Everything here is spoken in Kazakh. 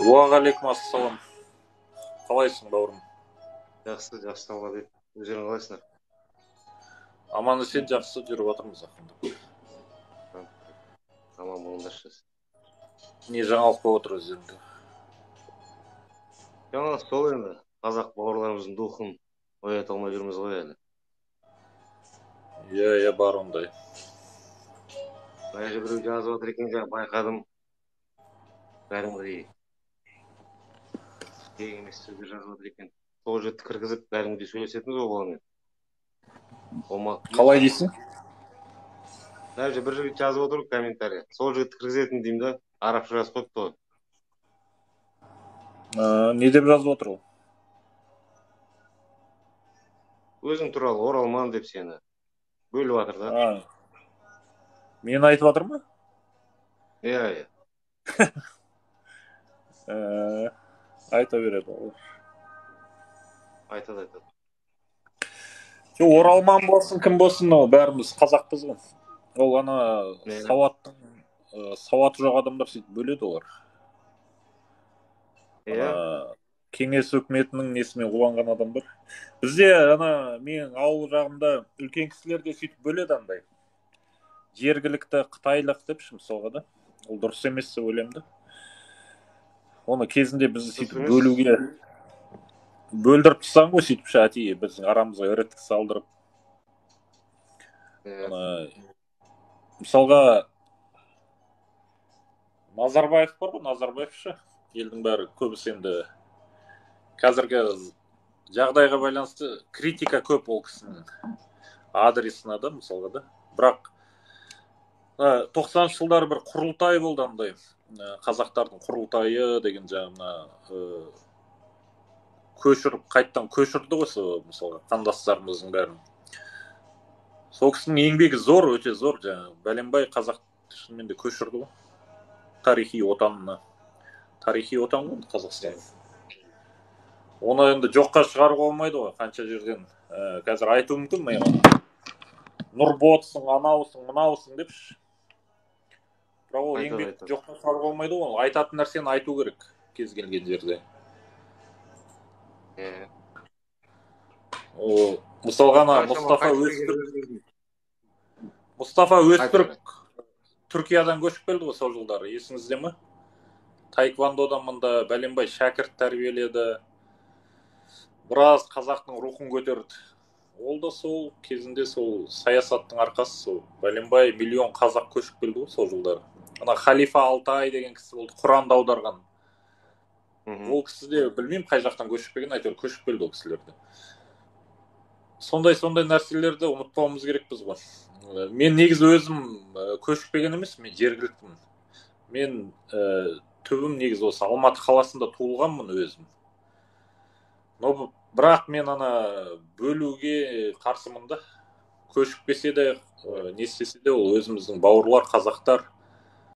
Уағалейкум ассалам. Қалайсың, бауырым? Жақсы, жақсы талғат ет. Өздерің қалайсыңдар? Аман есен жақсы жүріп жатырмыз ақырындап. Аман болыңдаршы. Не жаңалық болып отыр өздеріңде? Жаңалық сол енді. Қазақ бауырларымыздың духын оята алмай жүрміз ғой әлі. Иә, бар ондай. Мына біреу жазып отыр екен, жаңа байқадым. Кәдімгідей керек емес сөздер жазып отыр екен. Сол жерді кіргізіп кәдімгідей сөйлесетінбіз ол баламен. Қалай дейсің? Мына бір жігіт жазып отыр комментарий. Сол жігітті кіргізетін деймін да, арабша жазып қойыпты ғой. Не деп жазып отыр ол? Өзің туралы оралман деп сені бөліп жатыр да. Мені айтып жатыр ма? Иә. Айта береді ол. Айтады. Оралман болсын, кім болсын, ол бәріміз қазақпыз ғой. Ол ана сауаты жоқ адамдар сөйтіп бөледі олар. Кеңес өкіметінің несімен уланған адамдар. Бізде мен ауыл жағында үлкен кісілер де сөйтіп бөледі андай. Жергілікті қытайлық деп мысалға да. Ол дұрыс емес деп ойлаймын да. Оны кезінде біз сөйтіп бөлуге бөлдіріп тастаған ғой, сөйтіп әтейі біздің арамызға үретік салдырып. Мысалға Назарбаев бар ғой, Назарбаевшы. Елдің бәрі көбісі енді қазіргі жағдайға байланысты критика көп ол кісінің адресіне да, мысалға да. Бірақ 90 жылдары бір құрылтай болды андай. Қазақтардың құрылтайы деген жағына қайттан көшірді ғой, мысалға қандастарымыздың бәрін. Сол кісінің еңбегі зор, өте зор. Бәленбай қазақ шынымен де көшірді ғой. Тарихи отанына. Тарихи отан ғой Қазақстан. Оны енді жоққа шығаруға болмайды ғой, қанша жерден. Қазір айту мүмкін мен. Нұрботсың, анаусың, мынаусың депші. Бірақ ол еңбек жоққа шығаруға болмайды ғой. Айтатын нәрсені айту керек кез келген жерде. Мысалға Мұстафа Өзтүрік Түркиядан көшіп келді ғой сол жылдары, есіңізде ме? Таеквондодан мында бәленбай шәкірт тәрбиеледі. Біраз қазақтың рухын көтерді. Ол да сол кезінде сол саясаттың арқасы, сол бәленбай миллион қазақ көшіп келді ғой сол жылдары. Ана Халифа Алтай деген кісі болды, Құранды аударған. Ол кісі де білмеймін қай жақтан көшіп келген, әйтеуір көшіп келді ол кісілерді. Сондай нәрселерді ұмытпауымыз керекпіз ғой. Мен негізі өзім көшіп келген емес, мен жергіліктімін. Мен түбім негізі осы Алматы қаласында туылғанмын өзім. Бірақ мен бөлуге қарсымын да. Көшіп келсе де, не істесе де ол өзіміздің бауырлар, қазақтар.